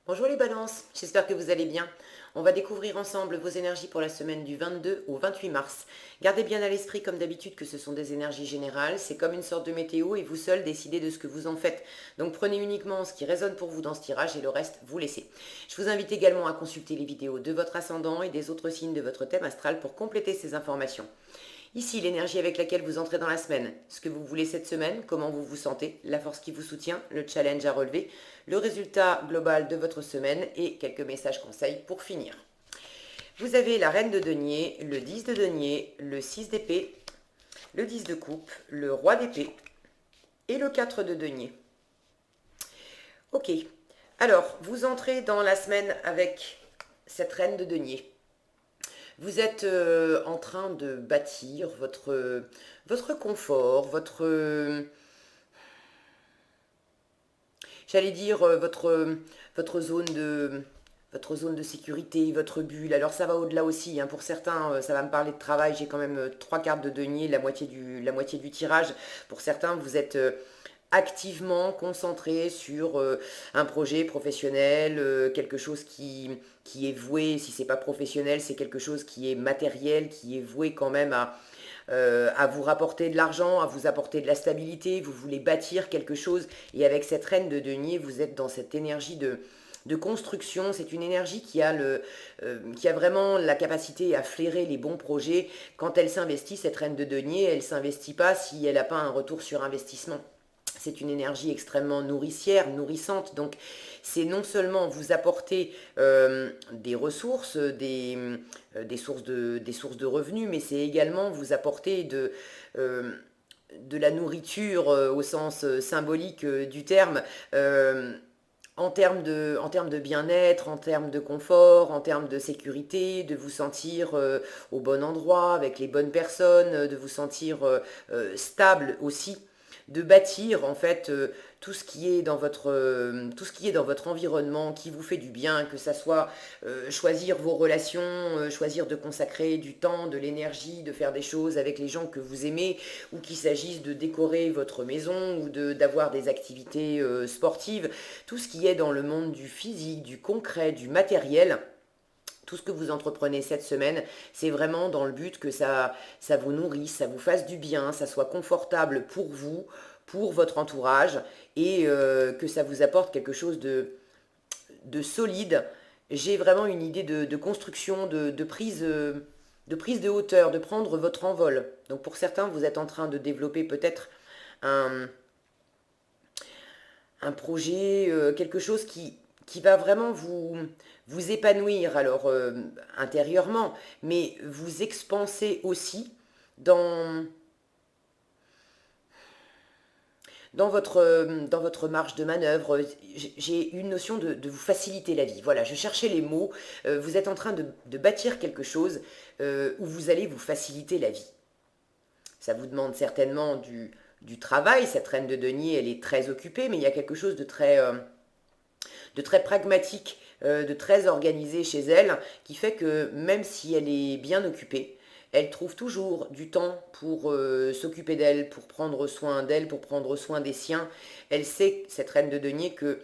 Bonjour les balances, j'espère que vous allez bien. On va découvrir ensemble vos énergies pour la semaine du 22 au 28 mars. Gardez bien à l'esprit comme d'habitude que ce sont des énergies générales, c'est comme une sorte de météo et vous seul décidez de ce que vous en faites. Donc prenez uniquement ce qui résonne pour vous dans ce tirage et le reste vous laissez. Je vous invite également à consulter les vidéos de votre ascendant et des autres signes de votre thème astral pour compléter ces informations. Ici, l'énergie avec laquelle vous entrez dans la semaine, ce que vous voulez cette semaine, comment vous vous sentez, la force qui vous soutient, le challenge à relever, le résultat global de votre semaine et quelques messages conseils pour finir. Vous avez la reine de denier, le 10 de denier, le 6 d'épée, le 10 de coupe, le roi d'épée et le 4 de denier. Ok, alors vous entrez dans la semaine avec cette reine de denier. Vous êtes en train de bâtir votre confort, j'allais dire, votre zone de sécurité, votre bulle. Alors ça va au-delà aussi, hein. Pour certains, ça va me parler de travail. J'ai quand même trois cartes de denier, la moitié du tirage. Pour certains, vous êtes activement concentré sur un projet professionnel, quelque chose qui est voué, si c'est pas professionnel, c'est quelque chose qui est matériel, qui est voué quand même à vous rapporter de l'argent, à vous apporter de la stabilité, vous voulez bâtir quelque chose, et avec cette reine de denier, vous êtes dans cette énergie de construction. C'est une énergie qui a vraiment la capacité à flairer les bons projets. Quand elle s'investit, cette reine de denier, elle ne s'investit pas si elle n'a pas un retour sur investissement. C'est une énergie extrêmement nourricière, nourrissante. Donc, c'est non seulement vous apporter des ressources, des sources de revenus, mais c'est également vous apporter de la nourriture au sens symbolique du terme. En termes de bien-être, en termes de confort, en termes de sécurité, de vous sentir au bon endroit, avec les bonnes personnes, de vous sentir stable aussi, de bâtir en fait tout ce qui est dans tout ce qui est dans votre environnement qui vous fait du bien, que ça soit choisir vos relations, choisir de consacrer du temps, de l'énergie, de faire des choses avec les gens que vous aimez, ou qu'il s'agisse de décorer votre maison ou d'avoir des activités sportives, tout ce qui est dans le monde du physique, du concret, du matériel. Tout ce que vous entreprenez cette semaine, c'est vraiment dans le but que ça vous nourrisse, ça vous fasse du bien, ça soit confortable pour vous, pour votre entourage, et que ça vous apporte quelque chose de solide. J'ai vraiment une idée de construction, de prise de hauteur, de prendre votre envol. Donc pour certains, vous êtes en train de développer peut-être un, un projet, quelque chose qui va vraiment vous épanouir, alors intérieurement, mais vous expanser aussi dans, dans votre marge de manœuvre. J'ai une notion de vous faciliter la vie. Voilà, je cherchais les mots. Vous êtes en train de bâtir quelque chose où vous allez vous faciliter la vie. Ça vous demande certainement du travail. Cette reine de denier, elle est très occupée, mais il y a quelque chose de très pragmatique, de très organisé chez elle, qui fait que même si elle est bien occupée, elle trouve toujours du temps pour s'occuper d'elle, pour prendre soin d'elle, pour prendre soin des siens. Elle sait, cette reine de denier, que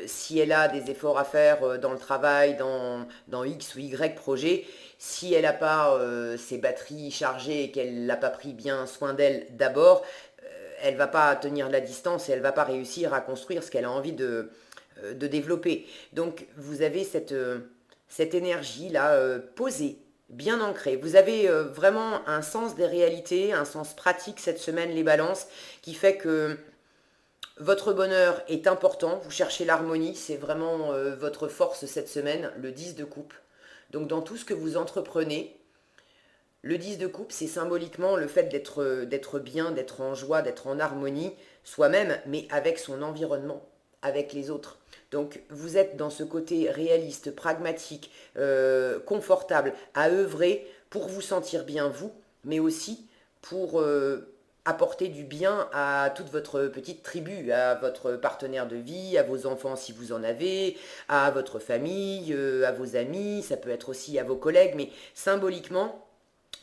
si elle a des efforts à faire dans le travail, dans X ou Y projet, si elle n'a pas ses batteries chargées et qu'elle n'a pas pris bien soin d'elle d'abord, elle va pas tenir la distance et elle va pas réussir à construire ce qu'elle a envie de développer. Donc vous avez cette énergie-là posée, bien ancrée. Vous avez vraiment un sens des réalités, un sens pratique cette semaine, les balances, qui fait que votre bonheur est important. Vous cherchez l'harmonie, c'est vraiment votre force cette semaine, le 10 de coupe. Donc dans tout ce que vous entreprenez, le 10 de coupe, c'est symboliquement le fait d'être bien, d'être en joie, d'être en harmonie, soi-même, mais avec son environnement, avec les autres. Donc vous êtes dans ce côté réaliste, pragmatique, confortable, à œuvrer pour vous sentir bien vous, mais aussi pour apporter du bien à toute votre petite tribu, à votre partenaire de vie, à vos enfants si vous en avez, à votre famille, à vos amis, ça peut être aussi à vos collègues, mais symboliquement,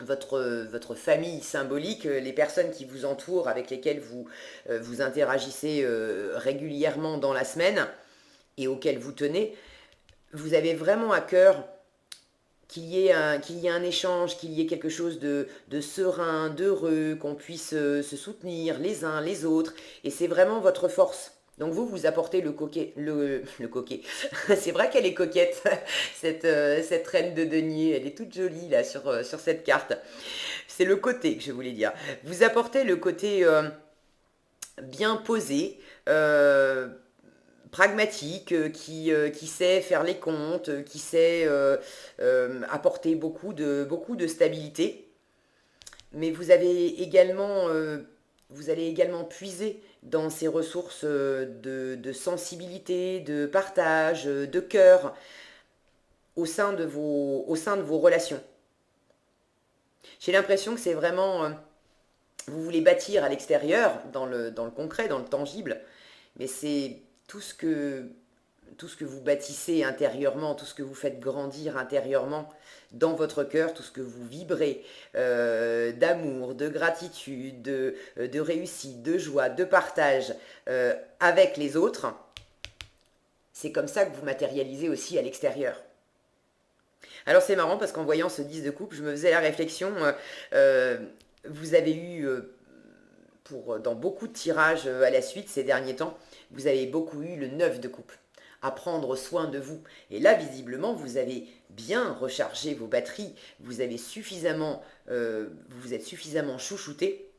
votre famille symbolique, les personnes qui vous entourent, avec lesquelles vous interagissez régulièrement dans la semaine, et auquel vous tenez, vous avez vraiment à cœur qu'il y ait un échange, qu'il y ait quelque chose de serein, d'heureux, qu'on puisse se soutenir les uns les autres. Et c'est vraiment votre force. Donc vous, vous apportez le coquet, le coquet. C'est vrai qu'elle est coquette, cette reine de denier. Elle est toute jolie là sur cette carte. C'est le côté que je voulais dire. Vous apportez le côté bien posé, pragmatique, qui sait faire les comptes, qui sait apporter beaucoup de stabilité. Mais vous allez également puiser dans ces ressources de sensibilité, de partage, de cœur au sein de vos relations. J'ai l'impression que c'est vraiment, vous voulez bâtir à l'extérieur, dans le concret, dans le tangible, mais c'est tout ce que, tout ce que vous bâtissez intérieurement, tout ce que vous faites grandir intérieurement dans votre cœur, tout ce que vous vibrez d'amour, de gratitude, de réussite, de joie, de partage avec les autres, c'est comme ça que vous matérialisez aussi à l'extérieur. Alors c'est marrant parce qu'en voyant ce 10 de coupe, je me faisais la réflexion, euh, vous avez eu, dans beaucoup de tirages à la suite ces derniers temps, vous avez beaucoup eu le 9 de coupe, à prendre soin de vous. Et là, visiblement, vous avez bien rechargé vos batteries, vous vous êtes suffisamment chouchouté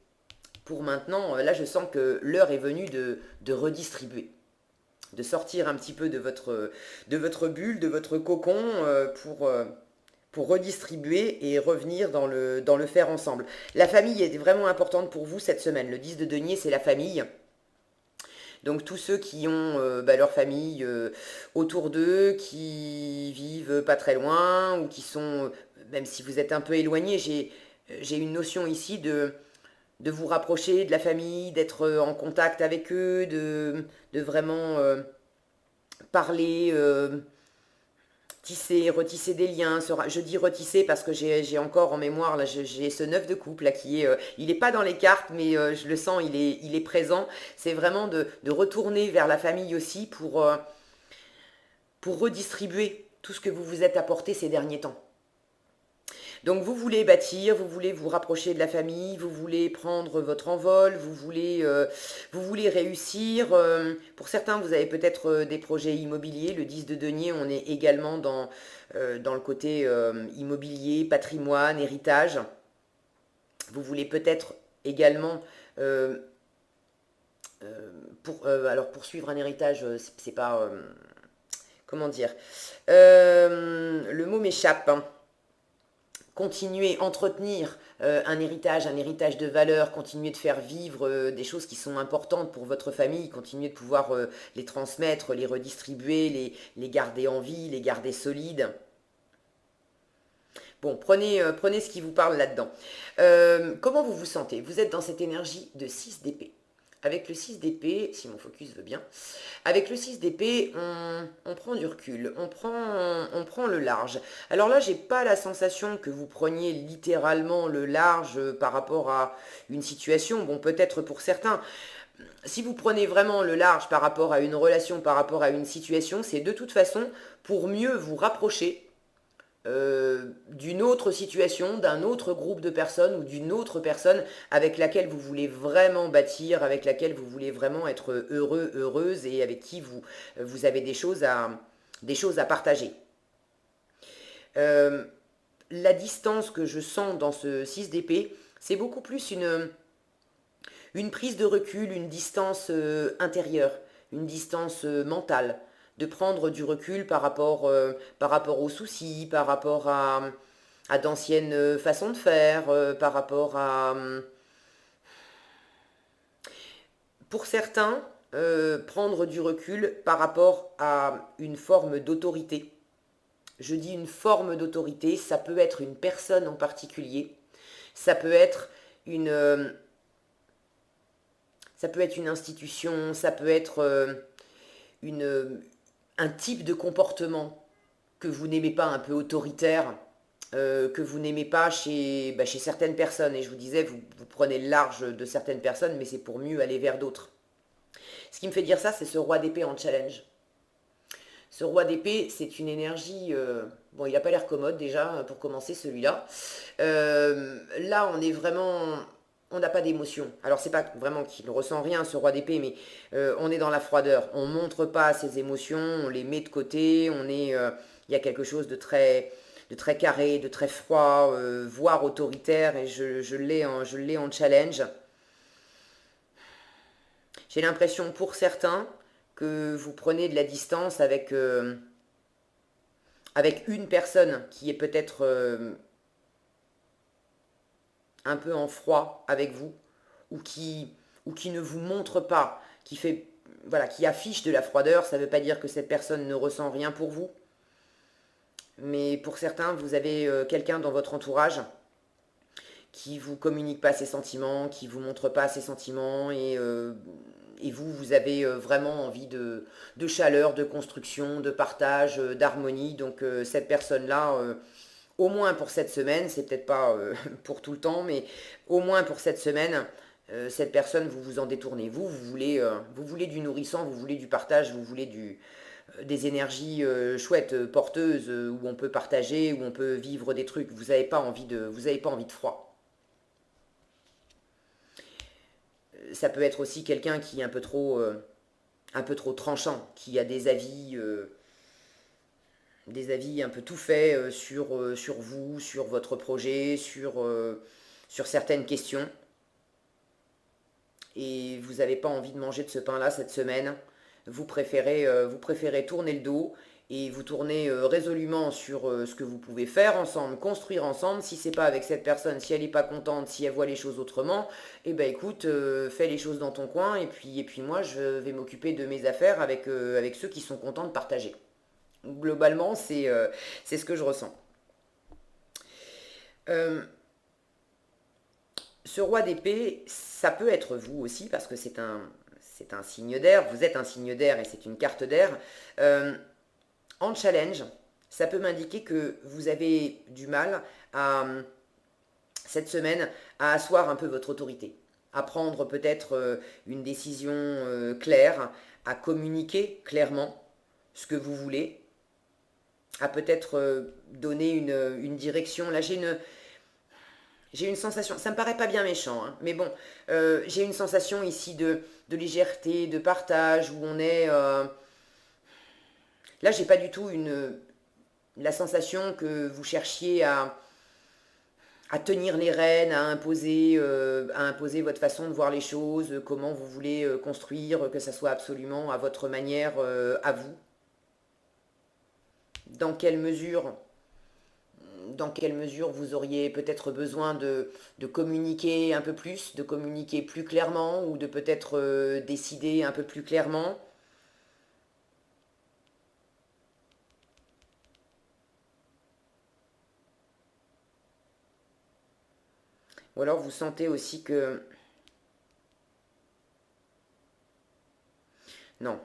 pour maintenant, là je sens que l'heure est venue de redistribuer, de sortir un petit peu de votre bulle, de votre cocon pour redistribuer et revenir dans le faire ensemble. La famille est vraiment importante pour vous cette semaine. Le 10 de denier, c'est la famille. Donc tous ceux qui ont leur famille autour d'eux, qui vivent pas très loin, ou qui sont, même si vous êtes un peu éloigné, j'ai une notion ici de vous rapprocher de la famille, d'être en contact avec eux, de vraiment parler, tisser, retisser des liens. Je dis retisser parce que j'ai encore en mémoire, là, j'ai ce 9 de coupe, là, qui est, il n'est pas dans les cartes, mais je le sens, il est présent. C'est vraiment de retourner vers la famille aussi pour redistribuer tout ce que vous vous êtes apporté ces derniers temps. Donc vous voulez bâtir, vous voulez vous rapprocher de la famille, vous voulez prendre votre envol, vous voulez réussir. Pour certains, vous avez peut-être des projets immobiliers. Le 10 de denier, on est également dans le côté immobilier, patrimoine, héritage. Vous voulez peut-être également, alors poursuivre un héritage, c'est pas, comment dire, le mot m'échappe, hein. Continuer, entretenir un héritage de valeur, continuer de faire vivre des choses qui sont importantes pour votre famille, continuer de pouvoir les transmettre, les redistribuer, les garder en vie, les garder solides. Bon, prenez ce qui vous parle là-dedans. Comment vous vous sentez? Vous êtes dans cette énergie de 6 d'épée. Avec le 6 d'épée, si mon focus veut bien, avec le 6 d'épée, on prend du recul, on prend le large. Alors là, j'ai pas la sensation que vous preniez littéralement le large par rapport à une situation. Bon, peut-être pour certains. Si vous prenez vraiment le large par rapport à une relation, par rapport à une situation, c'est de toute façon pour mieux vous rapprocher d'une autre situation, d'un autre groupe de personnes ou d'une autre personne avec laquelle vous voulez vraiment bâtir, avec laquelle vous voulez vraiment être heureux, heureuse et avec qui vous avez des choses à partager. Euh, la distance que je sens dans ce 6 d'épée, c'est beaucoup plus une prise de recul, une distance intérieure, une distance mentale, de prendre du recul par rapport aux soucis, par rapport à d'anciennes façons de faire, par rapport à... Pour certains, prendre du recul par rapport à une forme d'autorité. Je dis une forme d'autorité, ça peut être une personne en particulier, ça peut être une, euh, ça peut être une institution, ça peut être une, un type de comportement que vous n'aimez pas, un peu autoritaire, que vous n'aimez pas chez certaines personnes. Et je vous disais, vous prenez le large de certaines personnes, mais c'est pour mieux aller vers d'autres. Ce qui me fait dire ça, c'est ce roi d'épée en challenge. Ce roi d'épée, c'est une énergie... bon, il n'a pas l'air commode déjà, pour commencer, celui-là. Là, on est vraiment... On n'a pas d'émotion. Alors, c'est pas vraiment qu'il ne ressent rien, ce roi d'épée, mais on est dans la froideur. On ne montre pas ses émotions, on les met de côté. Il y a quelque chose de très carré, de très froid, voire autoritaire, et je l'ai en challenge. J'ai l'impression, pour certains, que vous prenez de la distance avec une personne qui est peut-être un peu en froid avec vous, ou qui ne vous montre pas, qui fait, voilà, qui affiche de la froideur. Ça ne veut pas dire que cette personne ne ressent rien pour vous, mais pour certains, vous avez quelqu'un dans votre entourage qui vous communique pas ses sentiments, qui vous montre pas ses sentiments, et vous, vous avez vraiment envie de chaleur, de construction, de partage, d'harmonie. Donc cette personne-là, au moins pour cette semaine, c'est peut-être pas pour tout le temps, mais au moins pour cette semaine, cette personne, vous vous en détournez. Vous voulez du nourrissant, vous voulez du partage, vous voulez des énergies chouettes, porteuses, où on peut partager, où on peut vivre des trucs. Vous avez pas envie de froid. Ça peut être aussi quelqu'un qui est un peu trop tranchant, qui a des avis un peu tout faits sur vous, sur votre projet, sur certaines questions. Et vous n'avez pas envie de manger de ce pain-là cette semaine. Vous préférez tourner le dos et vous tournez résolument sur ce que vous pouvez faire ensemble, construire ensemble. Si c'est pas avec cette personne, si elle n'est pas contente, si elle voit les choses autrement, eh ben écoute, fais les choses dans ton coin, et puis moi je vais m'occuper de mes affaires avec ceux qui sont contents de partager. Globalement, c'est ce que je ressens. Euh, Ce roi d'épée, ça peut être vous aussi, parce que c'est un signe d'air, vous êtes un signe d'air et c'est une carte d'air. Euh, En challenge, ça peut m'indiquer que vous avez du mal cette semaine, à asseoir un peu votre autorité, à prendre peut-être une décision claire, à communiquer clairement ce que vous voulez, à peut-être donner une direction. Là, j'ai une sensation, ça me paraît pas bien méchant, hein, mais bon, j'ai une sensation ici de légèreté, de partage, où on est... là, j'ai pas du tout la sensation que vous cherchiez à tenir les rênes, à imposer votre façon de voir les choses, comment vous voulez construire, que ça soit absolument à votre manière, à vous. Dans quelle mesure, dans quelle mesure vous auriez peut-être besoin de communiquer un peu plus, de communiquer plus clairement, ou de peut-être décider un peu plus clairement. Ou alors vous sentez aussi que... Non,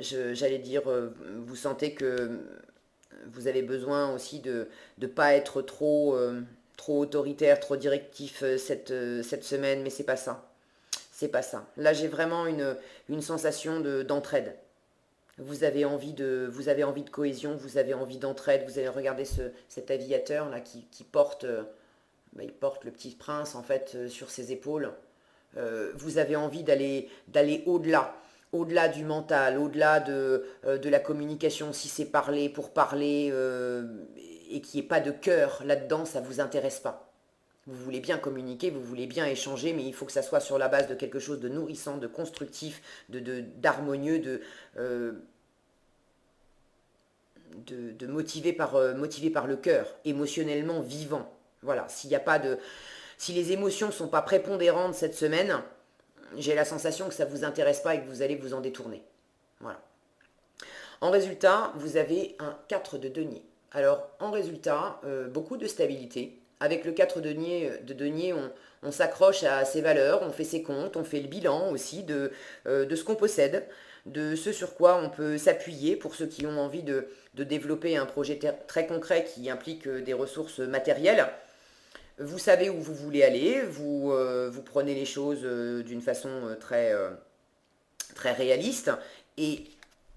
j'allais dire, vous sentez que vous avez besoin aussi de ne pas être trop autoritaire, trop directif cette semaine, mais c'est pas ça. C'est pas ça. Là, j'ai vraiment une sensation d'entraide. Vous avez envie de cohésion, vous avez envie d'entraide. Vous avez regardé cet aviateur là qui porte, il porte le petit prince en fait sur ses épaules. Vous avez envie d'aller au-delà, au-delà du mental, au-delà de la communication. Si c'est parler pour parler et qu'il n'y ait pas de cœur là-dedans, ça ne vous intéresse pas. Vous voulez bien communiquer, vous voulez bien échanger, mais il faut que ça soit sur la base de quelque chose de nourrissant, de constructif, d'harmonieux, euh, motivé par le cœur, émotionnellement vivant. Voilà, si les émotions ne sont pas prépondérantes cette semaine, j'ai la sensation que ça ne vous intéresse pas et que vous allez vous en détourner. Voilà. En résultat, vous avez un 4 de denier. Alors, en résultat, beaucoup de stabilité. Avec le 4 de denier, on s'accroche à ses valeurs, on fait ses comptes, on fait le bilan aussi de ce qu'on possède, de ce sur quoi on peut s'appuyer pour ceux qui ont envie de développer un projet très concret qui implique des ressources matérielles. Vous savez où vous voulez aller, vous prenez les choses d'une façon très réaliste, et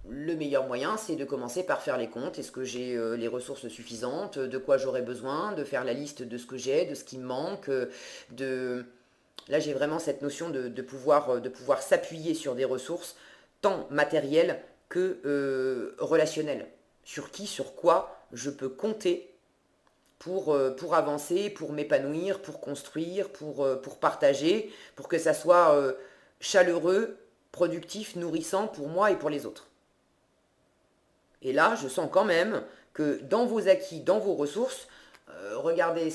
le meilleur moyen, c'est de commencer par faire les comptes. Est-ce que j'ai les ressources suffisantes? De quoi j'aurai besoin? De faire la liste de ce que j'ai, de ce qui me manque. De... Là, j'ai vraiment cette notion de pouvoir s'appuyer sur des ressources, tant matérielles que relationnelles. Sur qui, sur quoi je peux compter pour avancer, pour m'épanouir, pour construire, pour partager, pour que ça soit chaleureux, productif, nourrissant pour moi et pour les autres. Et là, je sens quand même que dans vos acquis, dans vos ressources, regardez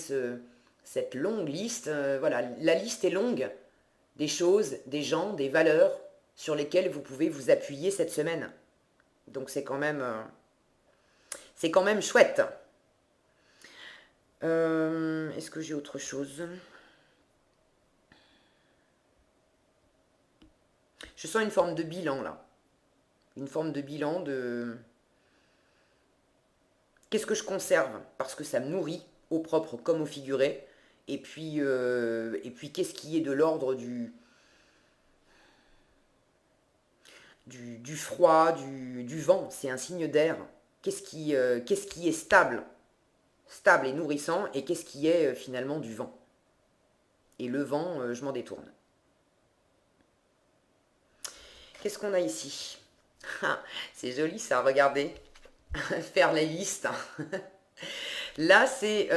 cette longue liste, voilà, la liste est longue des choses, des gens, des valeurs sur lesquelles vous pouvez vous appuyer cette semaine. Donc c'est quand même chouette. Est-ce que j'ai autre chose? Je sens une forme de bilan là. Une forme de bilan de qu'est-ce que je conserve parce que ça me nourrit au propre comme au figuré. Et puis qu'est-ce qui est de l'ordre du froid, du vent, c'est un signe d'air. Qu'est-ce qui est stable, stable et nourrissant, et qu'est-ce qui est finalement du vent. Et le vent, je m'en détourne. Qu'est-ce qu'on a ici? Ah, c'est joli ça, regardez. Faire la liste. Là, c'est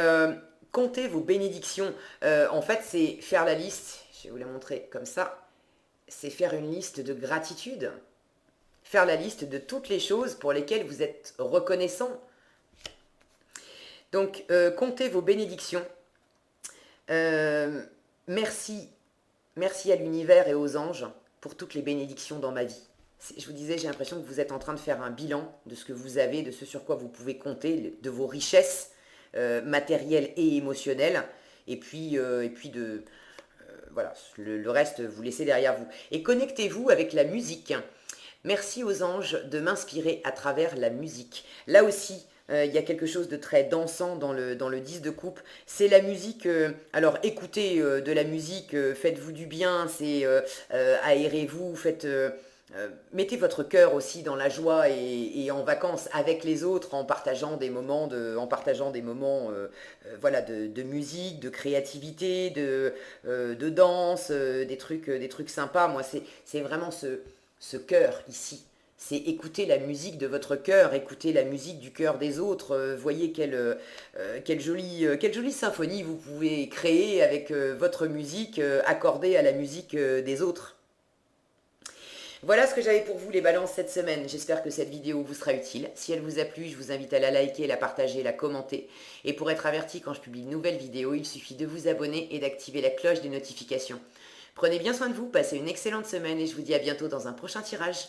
compter vos bénédictions. En fait, c'est faire la liste. Je vais vous la montrer comme ça. C'est faire une liste de gratitude. Faire la liste de toutes les choses pour lesquelles vous êtes reconnaissant. Donc, comptez vos bénédictions. Merci, merci à l'univers et aux anges pour toutes les bénédictions dans ma vie. Je vous disais, j'ai l'impression que vous êtes en train de faire un bilan de ce que vous avez, de ce sur quoi vous pouvez compter, de vos richesses matérielles et émotionnelles, et puis voilà, le reste, vous laissez derrière vous. Et connectez-vous avec la musique. Merci aux anges de m'inspirer à travers la musique. Là aussi, il y a quelque chose de très dansant dans le 10 de coupe. C'est la musique, alors écoutez de la musique, faites-vous du bien, c'est aérez-vous, mettez votre cœur aussi dans la joie et en vacances avec les autres en partageant des moments voilà, de musique, de créativité, de danse, des trucs sympas. Moi, c'est vraiment ce cœur ici. C'est écouter la musique de votre cœur, écouter la musique du cœur des autres. Voyez quelle jolie symphonie vous pouvez créer avec votre musique accordée à la musique des autres. Voilà ce que j'avais pour vous les balances cette semaine. J'espère que cette vidéo vous sera utile. Si elle vous a plu, je vous invite à la liker, la partager, la commenter. Et pour être averti quand je publie de nouvelles vidéos, il suffit de vous abonner et d'activer la cloche des notifications. Prenez bien soin de vous, passez une excellente semaine et je vous dis à bientôt dans un prochain tirage.